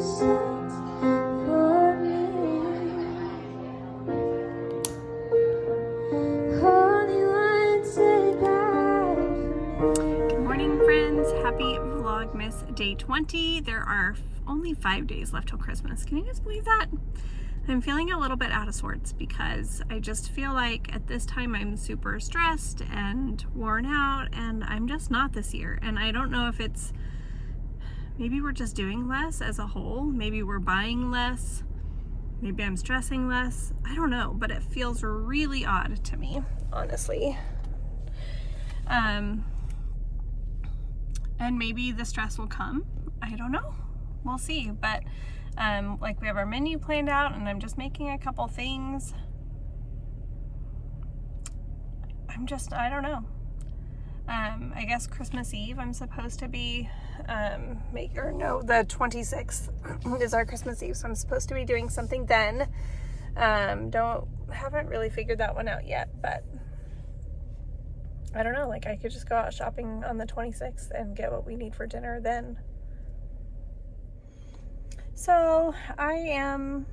Happy Vlogmas Day 20. There are only 5 days left till Christmas. Can you guys believe that? I'm feeling a little bit out of sorts because I just feel like at this time I'm super stressed and worn out, and I'm just not this year. And I don't know if it's, maybe we're just doing less as a whole. Maybe we're buying less. Maybe I'm stressing less. I don't know, but it feels really odd to me, honestly. And maybe the stress will come. I don't know. We'll see. But like, we have our menu planned out and I'm just making a couple things. I don't know. I guess Christmas Eve I'm supposed to be the 26th is our Christmas Eve, so I'm supposed to be doing something then. Haven't really figured that one out yet, but I don't know, like I could just go out shopping on the 26th and get what we need for dinner then. So I am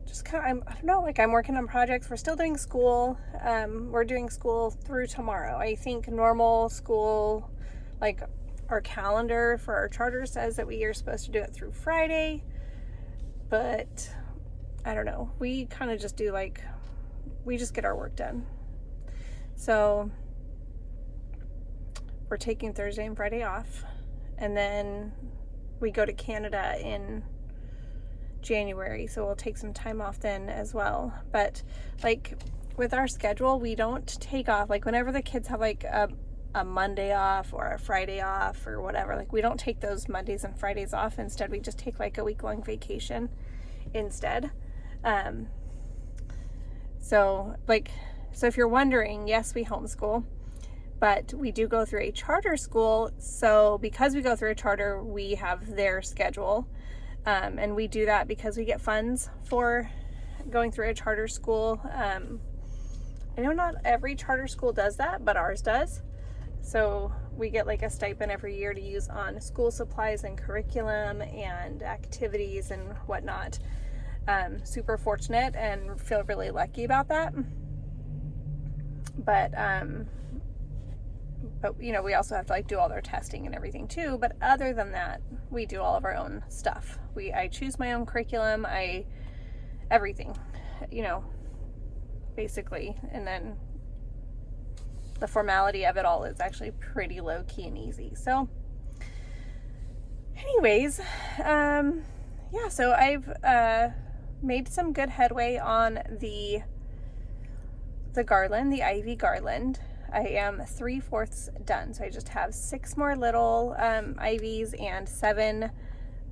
just I don't know, like I'm working on projects. We're still doing school. We're doing school through tomorrow. I think normal school, like our calendar for our charter says that we are supposed to do it through Friday, but I don't know. We kind of just do we just get our work done. So we're taking Thursday and Friday off, and then we go to Canada in January, so we'll take some time off then as well. But like with our schedule, we don't take off, like whenever the kids have like a Monday off or a Friday off or whatever, like we don't take those Mondays and Fridays off. Instead, we just take like a week-long vacation instead. So if you're wondering, yes, we homeschool, but we do go through a charter school. So because we go through a charter, we have their schedule. And we do that because we get funds for going through a charter school. I know not every charter school does that, but ours does. So we get like a stipend every year to use on school supplies and curriculum and activities and whatnot. Super fortunate and feel really lucky about that. But you know, we also have to like do all their testing and everything too. But other than that, we do all of our own stuff. I choose my own curriculum, everything, you know, basically. And then the formality of it all is actually pretty low key and easy. So anyways, yeah, so I've made some good headway on the garland, the ivy garland. I am 3/4 done, so I just have 6 more little ivies and 7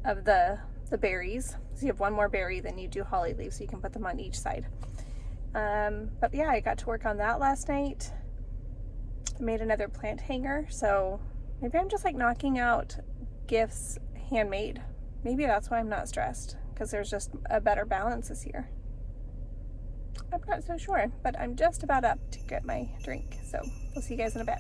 of the berries. So you have 1 more berry, then you do holly leaves, so you can put them on each side. But yeah, I got to work on that last night. I made another plant hanger, so maybe I'm just like knocking out gifts handmade. Maybe that's why I'm not stressed, because there's just a better balance this year. I'm not so sure, but I'm just about up to get my drink, so we'll see you guys in a bit.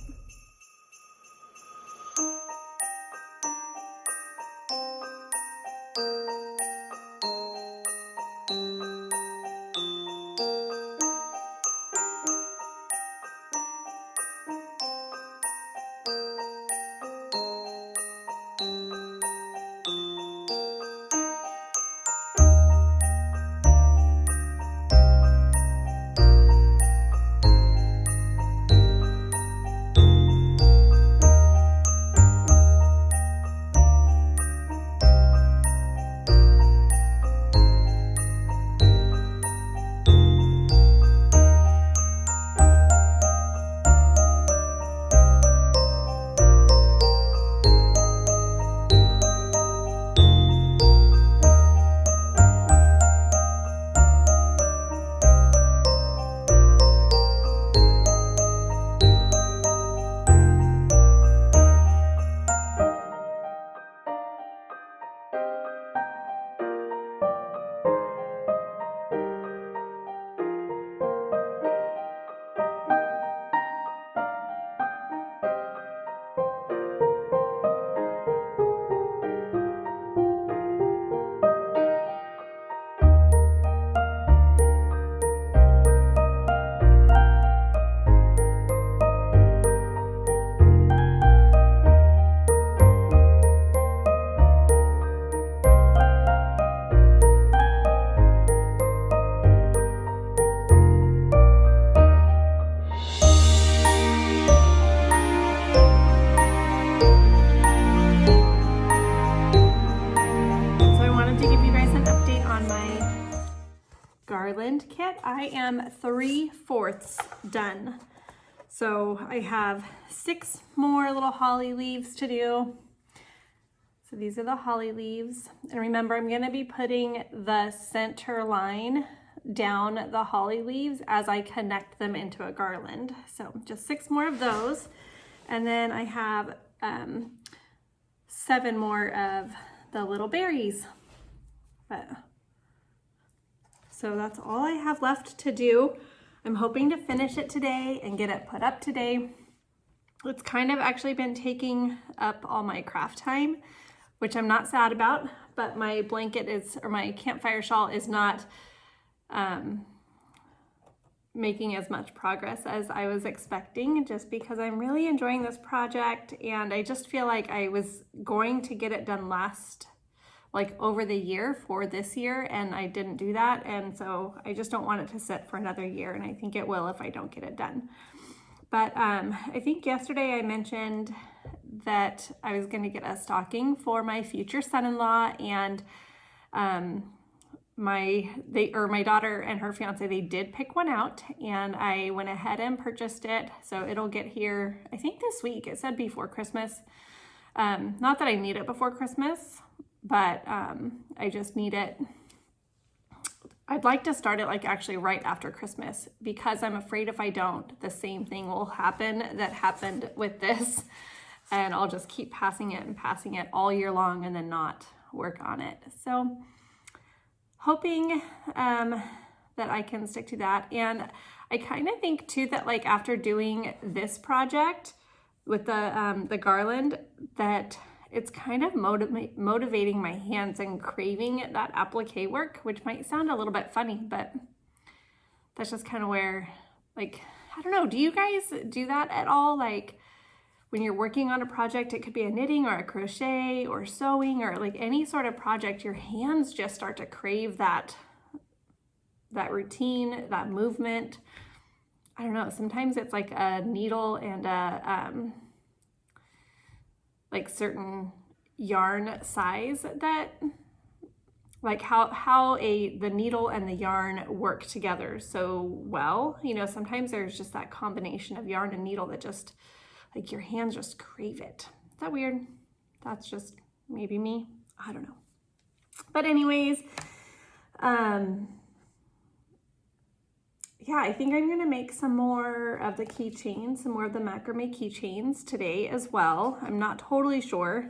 garland kit. I am 3/4 done. So I have 6 more little holly leaves to do. So these are the holly leaves. And remember, I'm gonna be putting the center line down the holly leaves as I connect them into a garland. So just 6 more of those. And then I have 7 more of the little berries. So that's all I have left to do. I'm hoping to finish it today and get it put up today. It's kind of actually been taking up all my craft time, which I'm not sad about, but my blanket is, or my campfire shawl is not making as much progress as I was expecting, just because I'm really enjoying this project, and I just feel like I was going to get it done over the year for this year, and I didn't do that, and so I just don't want it to sit for another year, and I think it will if I don't get it done. But I think yesterday I mentioned that I was going to get a stocking for my future son-in-law, and my daughter and her fiance, they did pick one out, and I went ahead and purchased it. So it'll get here, I think this week. It said before Christmas. Not that I need it before Christmas, but I just need it. I'd like to start it actually right after Christmas, because I'm afraid if I don't, the same thing will happen that happened with this, and I'll just keep passing it all year long and then not work on it. So hoping that I can stick to that. And I kind of think too that after doing this project with the garland, that it's kind of motivating my hands and craving that applique work, which might sound a little bit funny, but that's just kind of where, I don't know, do you guys do that at all? When you're working on a project, it could be a knitting or a crochet or sewing or any sort of project, your hands just start to crave that routine, that movement. I don't know, sometimes it's a needle and a certain yarn size that how the needle and the yarn work together so well. Sometimes there's just that combination of yarn and needle that just your hands just crave it. Is that weird? That's just maybe me. I don't know. But anyways, yeah, I think I'm gonna make some more of the keychains, some more of the macrame keychains today as well. I'm not totally sure.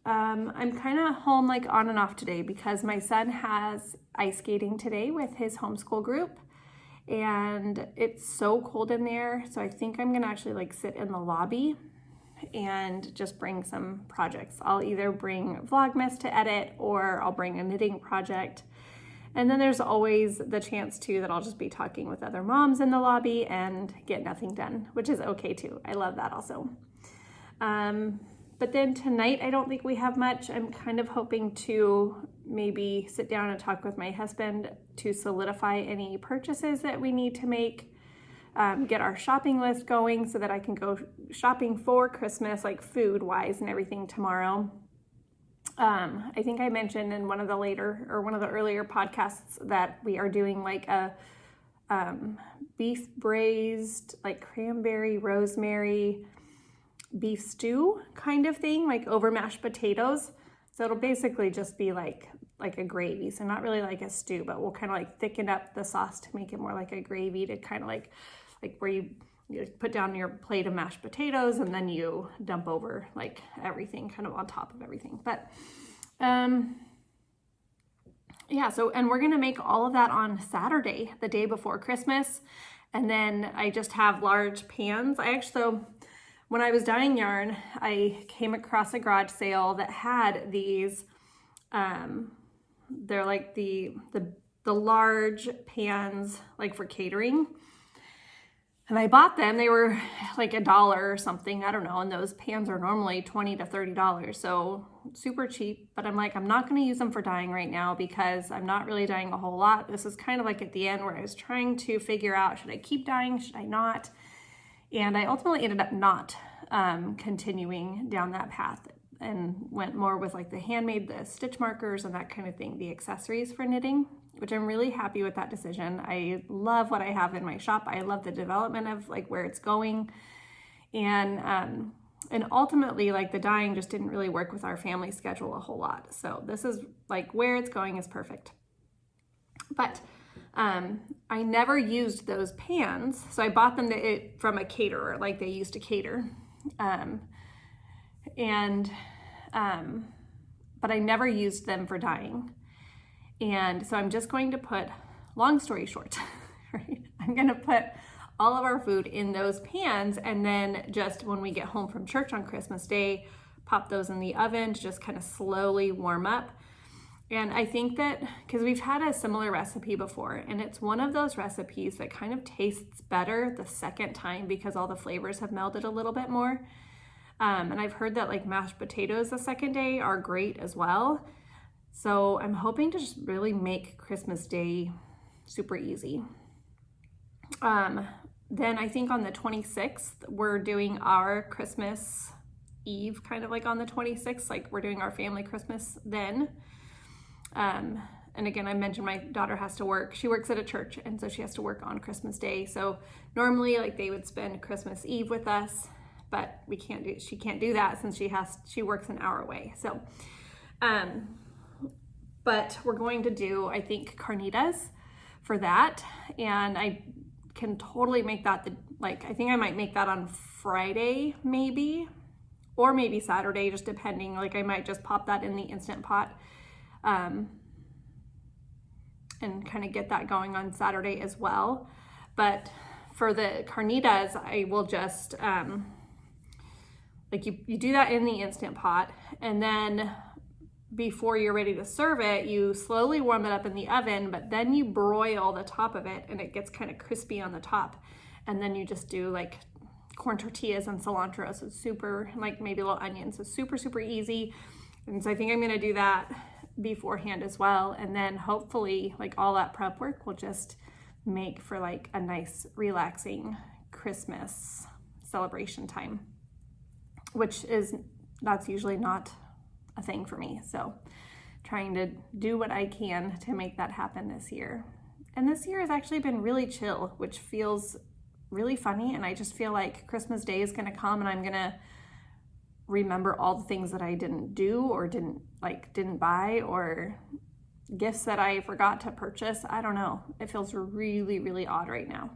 I'm kind of home on and off today because my son has ice skating today with his homeschool group, and it's so cold in there. So I think I'm gonna actually sit in the lobby and just bring some projects. I'll either bring Vlogmas to edit, or I'll bring a knitting project. And then there's always the chance too that I'll just be talking with other moms in the lobby and get nothing done, which is okay too. I love that also. But then tonight, I don't think we have much. I'm kind of hoping to maybe sit down and talk with my husband to solidify any purchases that we need to make, get our shopping list going so that I can go shopping for Christmas, food wise and everything tomorrow. I think I mentioned in one of the earlier podcasts that we are doing a beef braised, cranberry, rosemary, beef stew kind of thing, over mashed potatoes. So it'll basically just be like a gravy. So not really like a stew, but we'll kind of thicken up the sauce to make it more like a gravy, to kind of like where you put down your plate of mashed potatoes and then you dump over everything kind of on top of everything. But yeah, so, and we're gonna make all of that on Saturday, the day before Christmas. And then I just have large pans. So when I was dyeing yarn, I came across a garage sale that had these, they're the large pans for catering. And I bought them. They were $1 or something, I don't know, and those pans are normally $20 to $30, so super cheap. But I'm I'm not going to use them for dyeing right now because I'm not really dyeing a whole lot. This is kind of at the end where I was trying to figure out, should I keep dyeing, should I not? And I ultimately ended up not continuing down that path and went more with the handmade, the stitch markers and that kind of thing, the accessories for knitting. which I'm really happy with that decision. I love what I have in my shop. I love the development of like where it's going. And ultimately, like the dyeing just didn't really work with our family schedule a whole lot. So this is like where it's going is perfect. But I never used those pans. So I bought them from a caterer, like they used to cater. But I never used them for dyeing. And so I'm just going to put, long story short, right? I'm going to put all of our food in those pans, and then just when we get home from church on Christmas Day, pop those in the oven to just kind of slowly warm up. And I think that, because we've had a similar recipe before, and it's one of those recipes that kind of tastes better the second time because all the flavors have melded a little bit more. And I've heard that like mashed potatoes the second day are great as well. So I'm hoping to just really make Christmas Day super easy. Then I think on the 26th, we're doing our Christmas Eve, kind of like on the 26th, like we're doing our family Christmas then. And again, I mentioned my daughter has to work. She works at a church, and so she has to work on Christmas Day. So normally like they would spend Christmas Eve with us, but she can't do that since she works an hour away. So, but we're going to do, I think, carnitas for that. And I can totally make that, I think I might make that on Friday maybe, or maybe Saturday, just depending. Like I might just pop that in the Instant Pot and kind of get that going on Saturday as well. But for the carnitas, I will just, like you do that in the Instant Pot, and then before you're ready to serve it, you slowly warm it up in the oven, but then you broil the top of it and it gets kind of crispy on the top. And then you just do like corn tortillas and cilantro. So it's super, like maybe little onions. So super, super easy. And so I think I'm going to do that beforehand as well. And then hopefully like all that prep work will just make for like a nice relaxing Christmas celebration time, that's usually not a thing for me. So trying to do what I can to make that happen this year. And this year has actually been really chill, which feels really funny. And I just feel like Christmas Day is going to come and I'm going to remember all the things that I didn't do or didn't buy, or gifts that I forgot to purchase. I don't know. It feels really, really odd right now.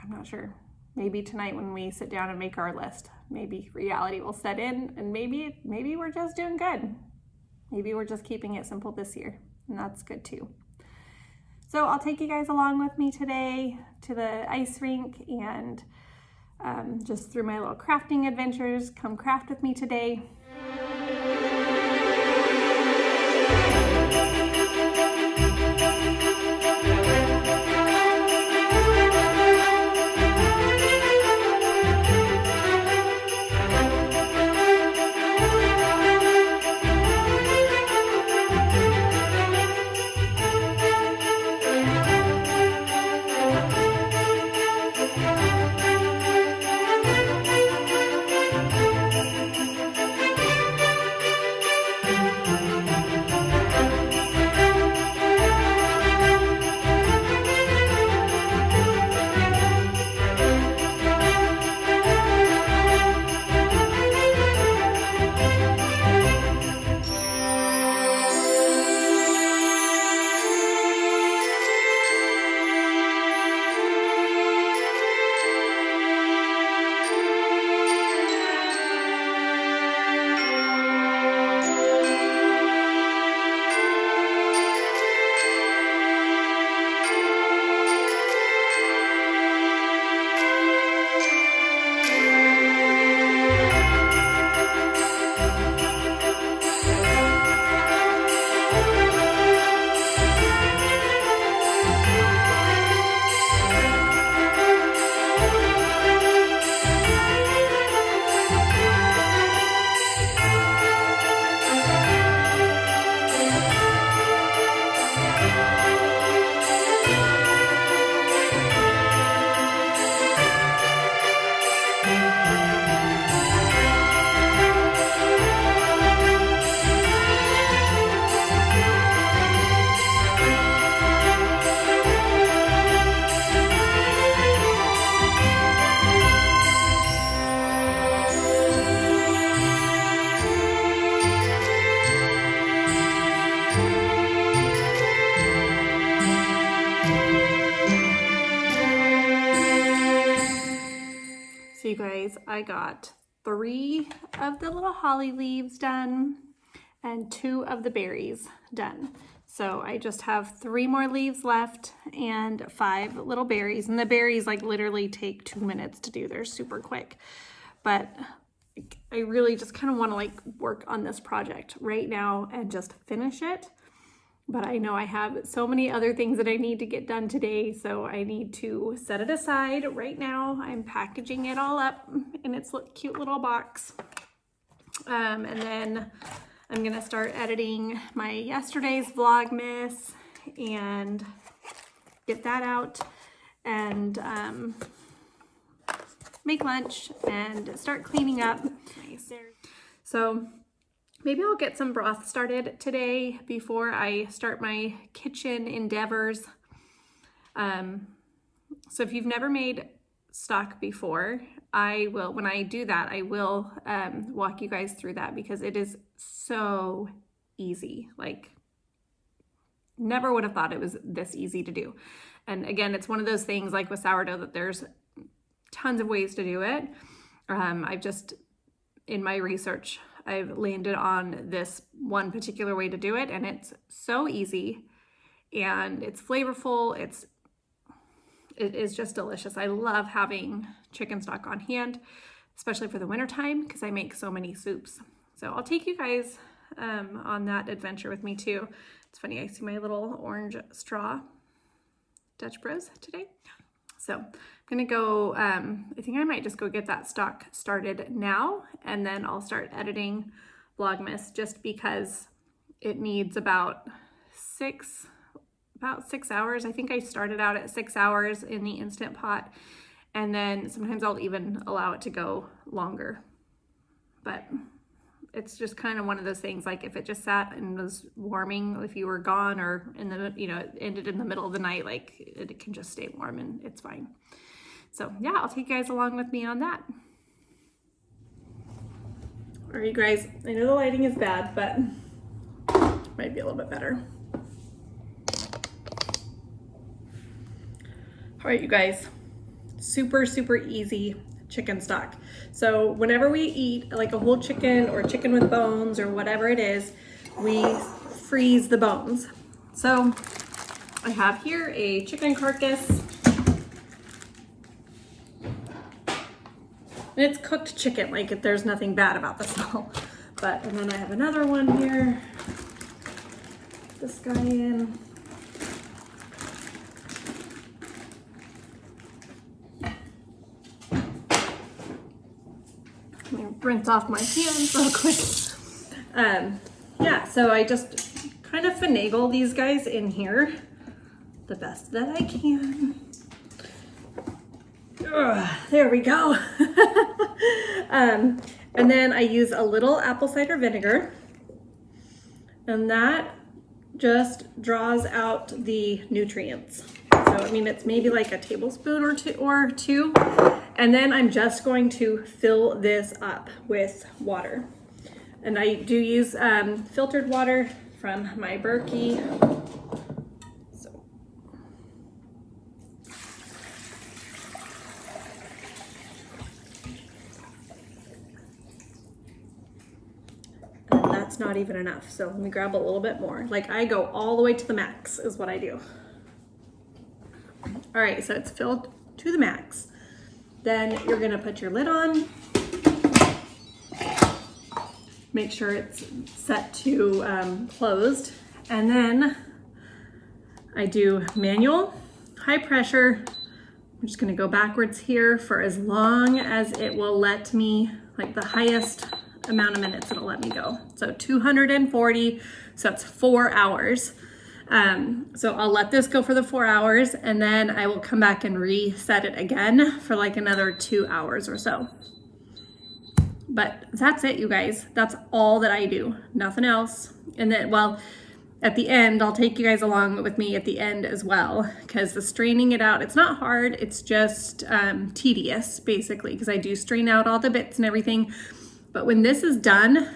I'm not sure. Maybe tonight when we sit down and make our list, maybe reality will set in, and maybe we're just doing good. Maybe we're just keeping it simple this year, and that's good too. So I'll take you guys along with me today to the ice rink and just through my little crafting adventures. Come craft with me today. I got 3 of the little holly leaves done and 2 of the berries done. So I just have 3 more leaves left and 5 little berries. And the berries like literally take 2 minutes to do. They're super quick. But I really just kind of want to like work on this project right now and just finish it. But I know I have so many other things that I need to get done today, so I need to set it aside right now. I'm packaging it all up in its cute little box. And then I'm gonna start editing my yesterday's Vlogmas and get that out and make lunch and start cleaning up. So maybe I'll get some broth started today before I start my kitchen endeavors. So if you've never made stock before, when I do that, I will walk you guys through that because it is so easy. Like, never would have thought it was this easy to do. And again, it's one of those things like with sourdough that there's tons of ways to do it. I've just, in my research, I've landed on this one particular way to do it, and it's so easy and it's flavorful. It is just delicious. I love having chicken stock on hand, especially for the winter time because I make so many soups. So I'll take you guys on that adventure with me too. It's funny, I see my little orange straw Dutch Bros today. So I'm gonna go, I think I might just go get that stock started now, and then I'll start editing Vlogmas just because it needs about 6 hours. I think I started out at 6 hours in the Instant Pot, and then sometimes I'll even allow it to go longer. But it's just kind of one of those things, like if it just sat and was warming, if you were gone or in the, it ended in the middle of the night, like it can just stay warm and it's fine. So yeah, I'll take you guys along with me on that. All right, you guys, I know the lighting is bad, but might be a little bit better. All right, you guys, super, super easy chicken stock. So whenever we eat like a whole chicken or chicken with bones or whatever it is, we freeze the bones. So I have here a chicken carcass, and it's cooked chicken, like there's nothing bad about the smell. And then I have another one here. Put this guy in. Rinse off my hands real quick. Yeah, so I just kind of finagle these guys in here the best that I can. There we go. And then I use a little apple cider vinegar, and that just draws out the nutrients. So I mean, it's maybe like a tablespoon or two. And then I'm just going to fill this up with water. And I do use filtered water from my Berkey. So. And that's not even enough. So let me grab a little bit more. Like I go all the way to the max is what I do. All right, so it's filled to the max. Then you're gonna put your lid on. Make sure it's set to closed. And then I do manual, high pressure. I'm just gonna go backwards here for as long as it will let me, like the highest amount of minutes it'll let me go. So 240, so that's 4 hours. So I'll let this go for the 4 hours, and then I will come back and reset it again for like another 2 hours or so. But that's it, you guys. That's all that I do, nothing else. And then, well, at the end, I'll take you guys along with me at the end as well, because the straining it out, it's not hard, it's just tedious basically, because I do strain out all the bits and everything. But when this is done,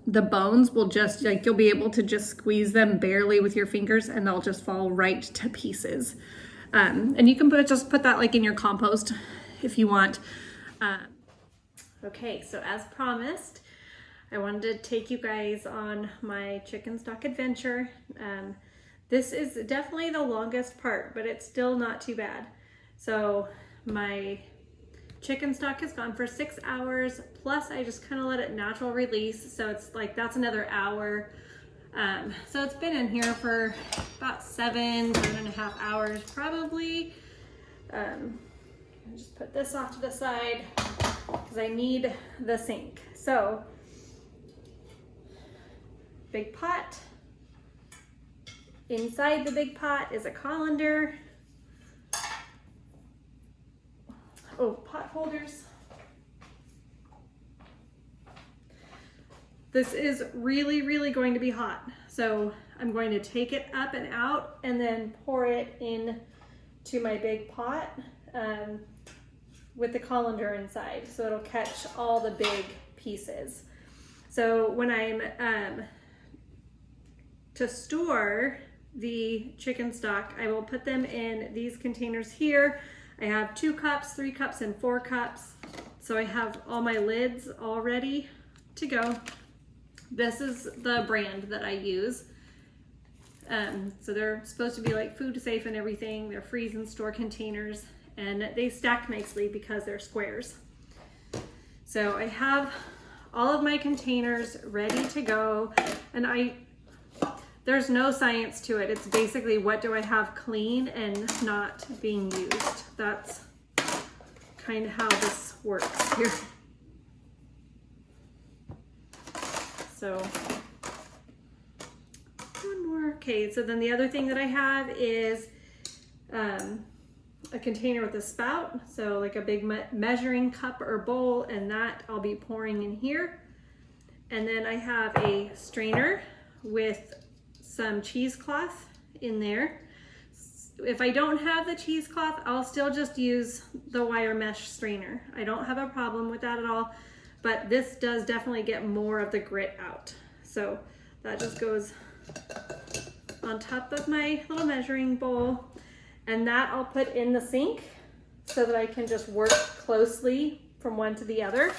the bones will just, like, you'll be able to just squeeze them barely with your fingers and they'll just fall right to pieces. And you can just put that like in your compost if you want. Okay, so as promised, I wanted to take you guys on my chicken stock adventure. This is definitely the longest part, but it's still not too bad. So my chicken stock has gone for 6 hours, plus I just kind of let it natural release. So it's like, that's another hour. So it's been in here for about 7.5 hours probably. Just put this off to the side because I need the sink. So big pot. Inside the big pot is a colander. Oh, pot holders. This is really, really going to be hot. So I'm going to take it up and out and then pour it in to my big pot with the colander inside. So it'll catch all the big pieces. So when I'm to store the chicken stock, I will put them in these containers here. I have 2 cups, 3 cups, and 4 cups. So I have all my lids all ready to go. This is the brand that I use. So they're supposed to be like food safe and everything. They're freeze and store containers, and they stack nicely because they're squares. So I have all of my containers ready to go, and there's no science to it. It's basically, what do I have clean and not being used? That's kind of how this works here. So one more. Okay, so then the other thing that I have is a container with a spout. So like a big measuring cup or bowl, and that I'll be pouring in here. And then I have a strainer with some cheesecloth in there. If I don't have the cheesecloth, I'll still just use the wire mesh strainer. I don't have a problem with that at all, but this does definitely get more of the grit out. So that just goes on top of my little measuring bowl, and that I'll put in the sink so that I can just work closely from one to the other.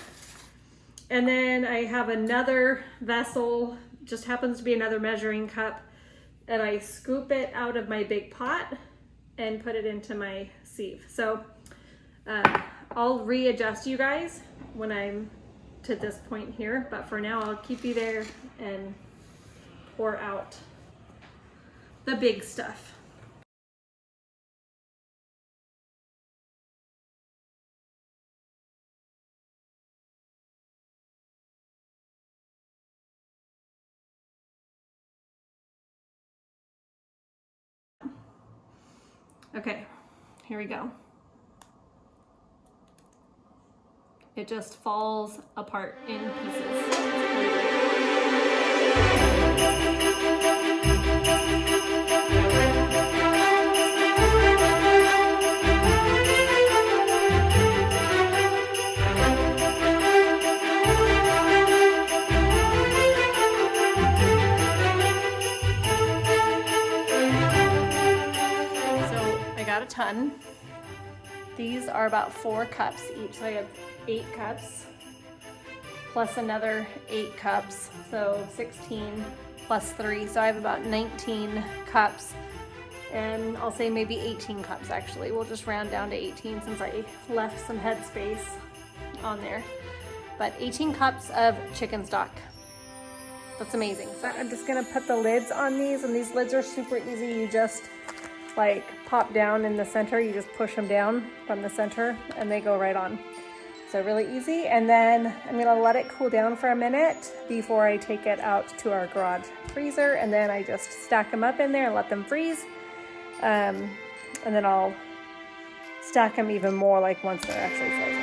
And then I have another vessel, just happens to be another measuring cup, and I scoop it out of my big pot and put it into my sieve. So I'll readjust you guys when I'm to this point here, but for now I'll keep you there and pour out the big stuff. Okay, here we go. It just falls apart in pieces. Ton. These are about 4 cups each, so I have 8 cups plus another 8 cups, so 16 plus 3, so I have about 19 cups, and I'll say maybe 18 cups actually. We'll just round down to 18 since I left some headspace on there, but 18 cups of chicken stock. That's amazing. So I'm just gonna put the lids on these, and these lids are super easy. You just like pop down in the center, you just push them down from the center and they go right on. So really easy. And then I'm gonna let it cool down for a minute before I take it out to our garage freezer, and then I just stack them up in there and let them freeze. And then I'll stack them even more like once they're actually frozen.